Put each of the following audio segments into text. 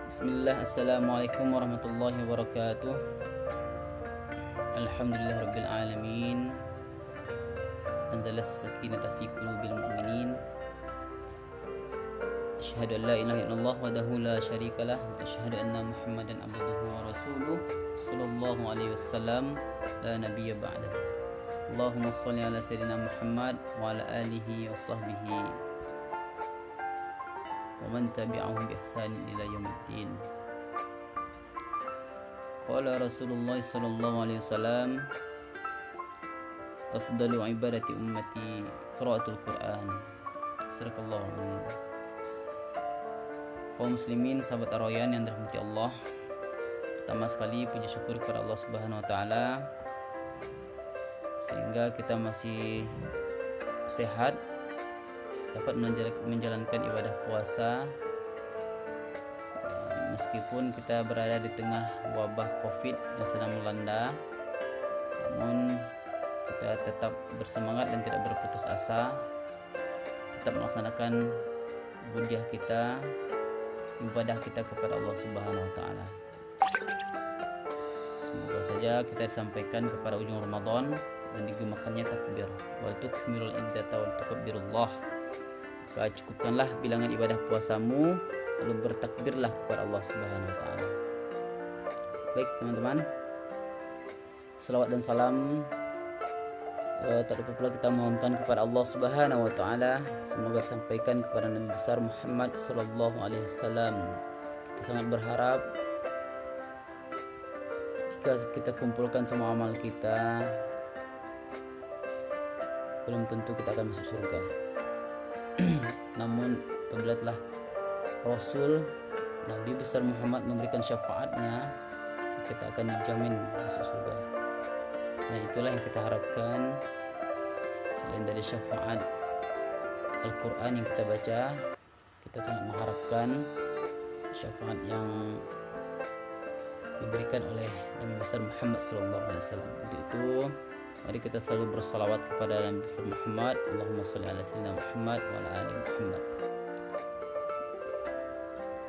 Bismillah, Assalamualaikum warahmatullahi wabarakatuh. Alhamdulillah Rabbil Alamin. Anzalas sakinata fi qulubil mu'minin. Asyhadu an la ilaha illallah wahdahu la syarikalah wa asyhadu anna Muhammadan abduhu wa rasuluh sallallahu alaihi wasallam la nabiyya ba'da. Allahumma shalli ala sayyidina Muhammad wa ala alihi wa sahbihi wa man tabi'ahum bi ihsan ila yaumiddin. Qala Rasulullah sallallahu alaihi wasallam, afdalu ibadati ummati qiraatul Qur'an. Sadaqallahu alazim. Kaum muslimin, sahabat Ar-Rayyan yang dirahmati Allah, pertama sekali puji syukur kepada Allah Subhanahu wa taala sehingga kita masih sehat, dapat menjalankan ibadah puasa meskipun kita berada di tengah wabah Covid yang sedang melanda. Namun kita tetap bersemangat dan tidak berputus asa, tetap melaksanakan budiah kita, ibadah kita kepada Allah Subhanahu wa taala. Semoga saja kita disampaikan kepada ujung Ramadan dan digemakannya takbir. Wal tukmilul iddata wal tukabbirullah. Maka cukupkanlah bilangan ibadah puasamu, lalu bertakbirlah kepada Allah Subhanahu wa taala. Baik teman-teman, selawat dan salam tak lupa pula kita mohonkan kepada Allah Subhanahu wa taala, semoga disampaikan kepada Nabi besar Muhammad sallallahu alaihi wasallam. Kita sangat berharap jika kita kumpulkan semua amal kita, belum tentu kita akan masuk surga. Namun apabila telah Rasul Nabi besar Muhammad memberikan syafaatnya, kita akan dijamin masuk surga. Nah, itulah yang kita harapkan. Selain dari syafaat Al-Quran yang kita baca, kita sangat mengharapkan syafaat yang diberikan oleh Nabi besar Muhammad SAW. Untuk itu, mari kita selalu bersalawat kepada Nabi besar Muhammad. Allahumma sholli ala sayyidina Muhammad wa ala ali Muhammad.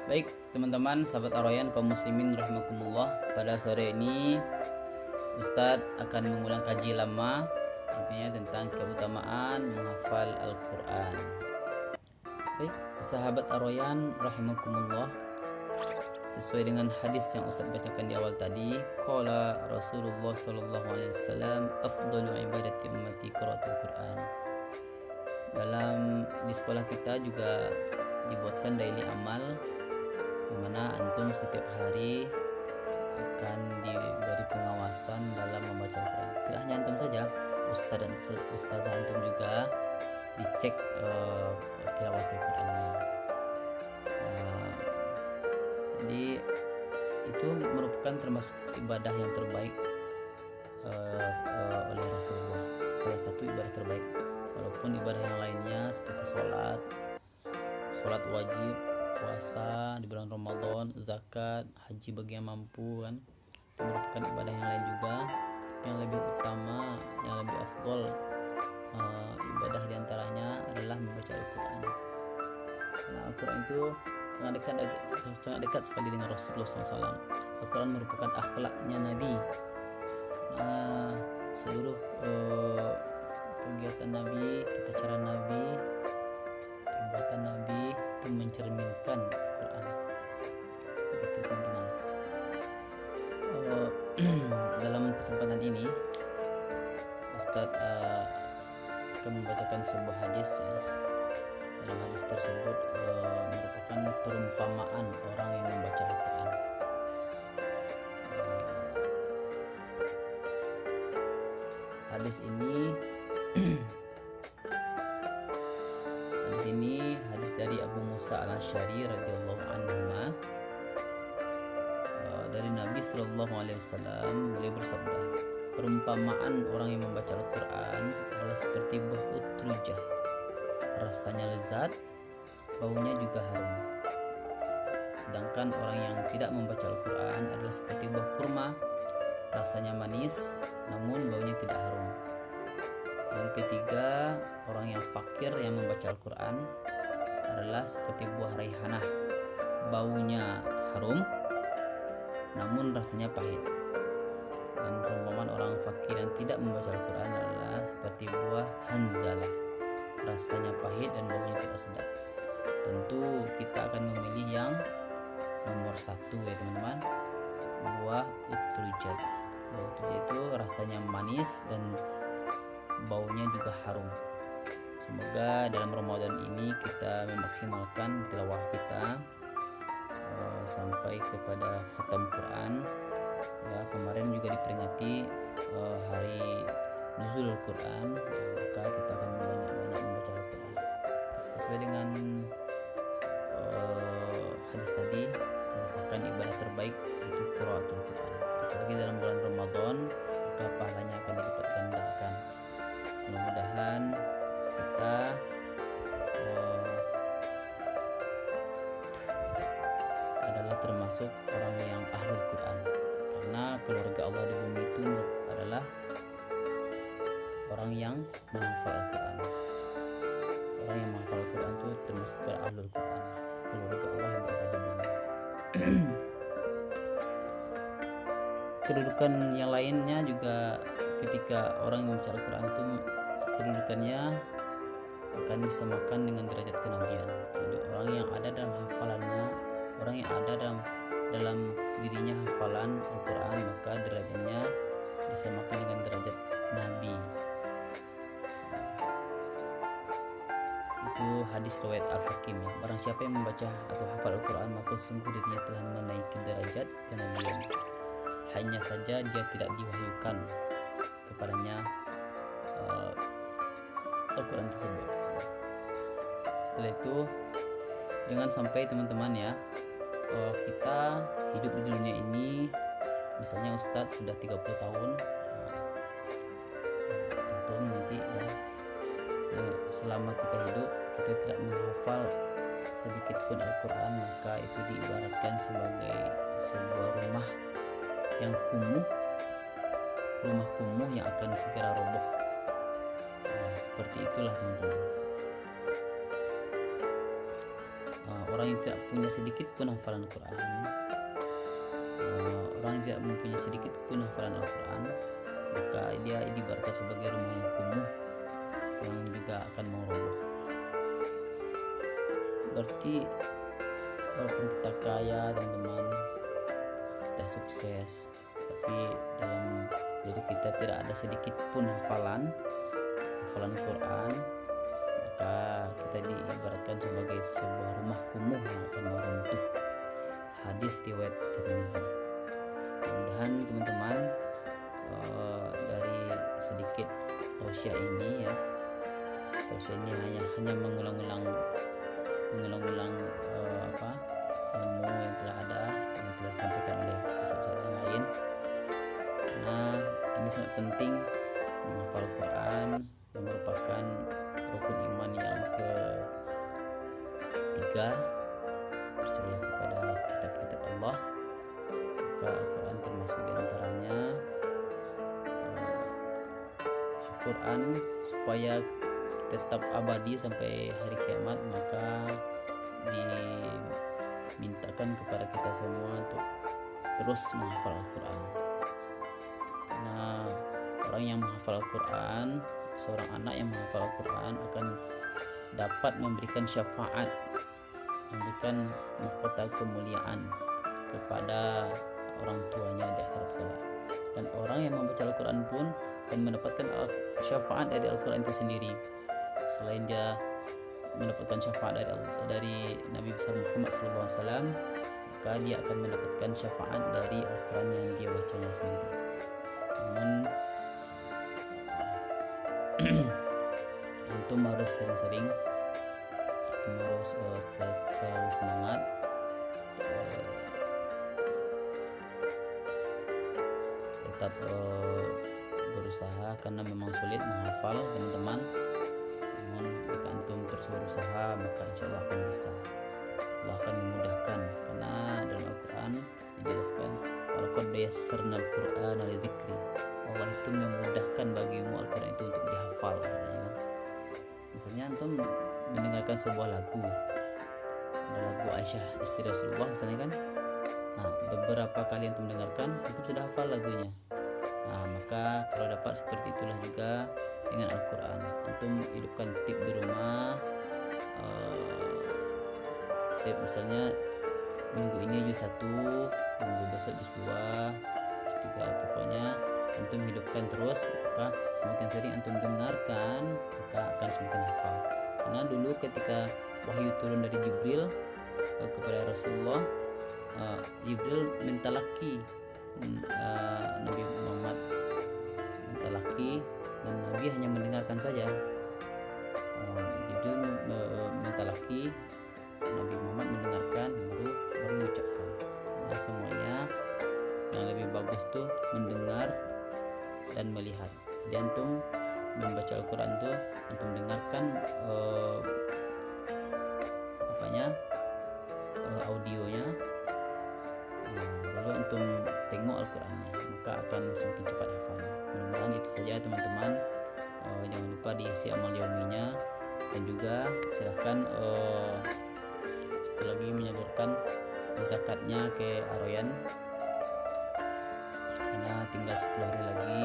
Baik teman-teman, sahabat Ar-Rayyan, kaum muslimin rahimakumullah, pada sore ini Ustadz akan mengulang kaji lama, intinya tentang keutamaan menghafal Al-Quran. Baik sahabat Ar-Rayyan rahimakumullah, sesuai dengan hadis yang Ustadz bacakan di awal tadi, qala Rasulullah sallallahu alaihi wasallam, afdalu ibadati ummati qiraatul Quran. Di sekolah kita juga dibuatkan daily amal, di mana antum setiap hari akan diberi pengawasan dalam membaca Al-Quran. Tidak hanya antum saja, ustaz dan ustazah antum juga dicek tilawah Al-Qurannya. Jadi itu merupakan termasuk ibadah yang terbaik oleh Rasulullah. Salah satu ibadah terbaik. Walaupun ibadah yang lainnya seperti sholat wajib, puasa di bulan Ramadan, zakat, haji bagi yang mampu, kan, itu merupakan ibadah yang lain juga. Yang lebih utama, yang lebih afdol ibadah diantaranya adalah membaca Al-Quran. Karena Al-Quran itu sangat dekat sekali dengan Rasulullah SAW. Al-Quran merupakan akhlaknya Nabi. Seluruh kegiatan Nabi, tata cara Nabi, perbuatan Nabi itu mencerminkan Quran. Begitu teman-teman. Dalam kesempatan ini Ustadz akan membacakan sebuah hadis ya. Dalam hadis tersebut merupakan perumpamaan orang yang membaca Al-Quran. Hadis ini hadis dari Abu Musa Al-Asy'ari radhiyallahu anhu. Dari Nabi sallallahu alaihi wasallam, beliau bersabda, perumpamaan orang yang membaca Al-Quran adalah seperti buah utrujah, rasanya lezat, baunya juga harum. Sedangkan orang yang tidak membaca Al-Quran adalah seperti buah kurma, rasanya manis namun baunya tidak harum. Yang ketiga, orang yang fakir yang membaca Al-Quran adalah seperti buah raihanah, baunya harum namun rasanya pahit. Dan perumpamaan orang fakir yang tidak membaca Al-Quran adalah seperti buah hanzalah, rasanya pahit dan baunya tidak sedap. Tentu kita akan memilih yang nomor 1 ya teman-teman, buah utrujat. Buah utrujat itu rasanya manis dan baunya juga harum. Semoga dalam Ramadan ini kita memaksimalkan tilawah kita sampai kepada khatam Quran. Ya, kemarin juga diperingati hari nuzul Quran, maka kita akan banyak-banyak membaca Al-Quran sesuai dengan hadis tadi. Merupakan ibadah terbaik itu qiraatul Quran, apalagi dalam bulan Ramadan, maka pahalanya akan dilipat gandakan. Mudah-mudahan kita adalah termasuk orang yang ahlul Quran, karena keluarga Allah di bumi itu adalah orang yang menghafal Al-Quran. Orang yang menghafal Al-Quran itu termasuk pada ahlul Quran, keluarga Allah yang berada di bumi. Kedudukan yang lainnya juga ketika orang yang membaca Al-Quran itu kedudukannya akan disamakan dengan derajat kenabian. Jadi orang yang ada dalam hafalannya, orang yang ada dalam dirinya hafalan Al-Quran, maka derajatnya disamakan dengan derajat Nabi. Itu hadis riwayat Al-Hakim ya. Barang siapa yang membaca atau hafal Al-Quran, maka sungguh dirinya telah menaiki derajat kenabian. Hanya saja dia tidak diwahyukan kepadanya Al-Quran tersebut. Setelah itu jangan sampai teman-teman ya, kita hidup di dunia ini, misalnya Ustadz sudah 30 tahun, tentu nanti ya, selama kita hidup kita tidak menghafal sedikit pun Al-Quran, maka itu diibaratkan sebagai sebuah rumah yang kumuh, rumah kumuh yang akan segera roboh. Nah, seperti itulah teman-teman. Orang yang tidak punya sedikit pun hafalan Al-Quran, orang yang tidak mempunyai sedikit pun hafalan Al-Quran, maka dia diibaratkan sebagai rumah yang kumuh yang juga akan mau roboh. Berarti walaupun kita kaya teman-teman, kita sukses, tapi dalam diri kita tidak ada sedikit pun hafalan Quran, maka kita diibaratkan sebagai sebuah rumah kumuh yang akan meruntuh. Hadis riwayat Tirmizi. Mudah-mudahan teman-teman dari sedikit tausiah ini ya, tausiah ini hanya mengulang-ulang ilmu yang telah ada, yang telah disampaikan oleh ustaz yang lain. Nah, ini sangat penting menghafal Quran, yang merupakan rukun iman yang ketiga, percaya kepada kitab-kitab Allah. Maka Al-Quran termasuk diantaranya. Al-Quran supaya tetap abadi sampai hari kiamat, maka dimintakan kepada kita semua untuk terus menghafal Al-Quran. Nah, orang yang menghafal Al-Quran, seorang anak yang menghafal Al-Quran akan dapat memberikan syafaat, memberikan mahkota kemuliaan kepada orang tuanya di akhirat kelak. Dan orang yang membaca Al-Quran pun akan mendapatkan syafaat dari Al-Quran itu sendiri. Selain dia mendapatkan syafaat dari Nabi besar Muhammad SAW, maka dia akan mendapatkan syafaat dari Al-Quran yang dia bacanya sendiri. Namun antum harus sering-sering, harus selalu semangat, tetap berusaha, karena memang sulit menghafal teman-teman. Namun jika antum terus berusaha, maka insyaallah akan bisa. Allah akan memudahkan, karena dalam Al-Quran dijelaskan walaqad yassarnal Qur'ana lidzikri. Allah itu memudahkan bagimu Al-Quran itu untuk dihafal, katanya. Misalnya antum mendengarkan sebuah lagu, ada lagu Aisyah istri Rasulullah misalnya kan, Nah, beberapa kali antum dengarkan antum sudah hafal lagunya. Nah, maka kalau dapat seperti itulah juga dengan Al-Quran. Antum hidupkan tip di rumah, tip misalnya minggu ini juz 1, minggu besok juz 2, juz 3, pokoknya antum hidupkan terus, maka semakin sering antum dengarkan maka akan semakin hafal. Karena dulu ketika wahyu turun dari Jibril kepada Rasulullah, Jibril mentalaki Nabi Muhammad, mentalaki, dan Nabi hanya mendengarkan saja. Jibril mentalaki, Nabi Muhammad mendengarkan, baru mengucapkan. Nah, semuanya yang lebih bagus tuh mendengar dan melihat. Jadi antum membaca Al-Quran tuh antum dengarkan audionya, lalu antum tengok Al-Qurannya, maka akan semakin cepat hafalnya. Mudah-mudahan itu saja teman-teman. Jangan lupa diisi amal yauminya, dan juga silahkan lagi menyalurkan zakatnya ke Aroyan, karena tinggal 10 hari lagi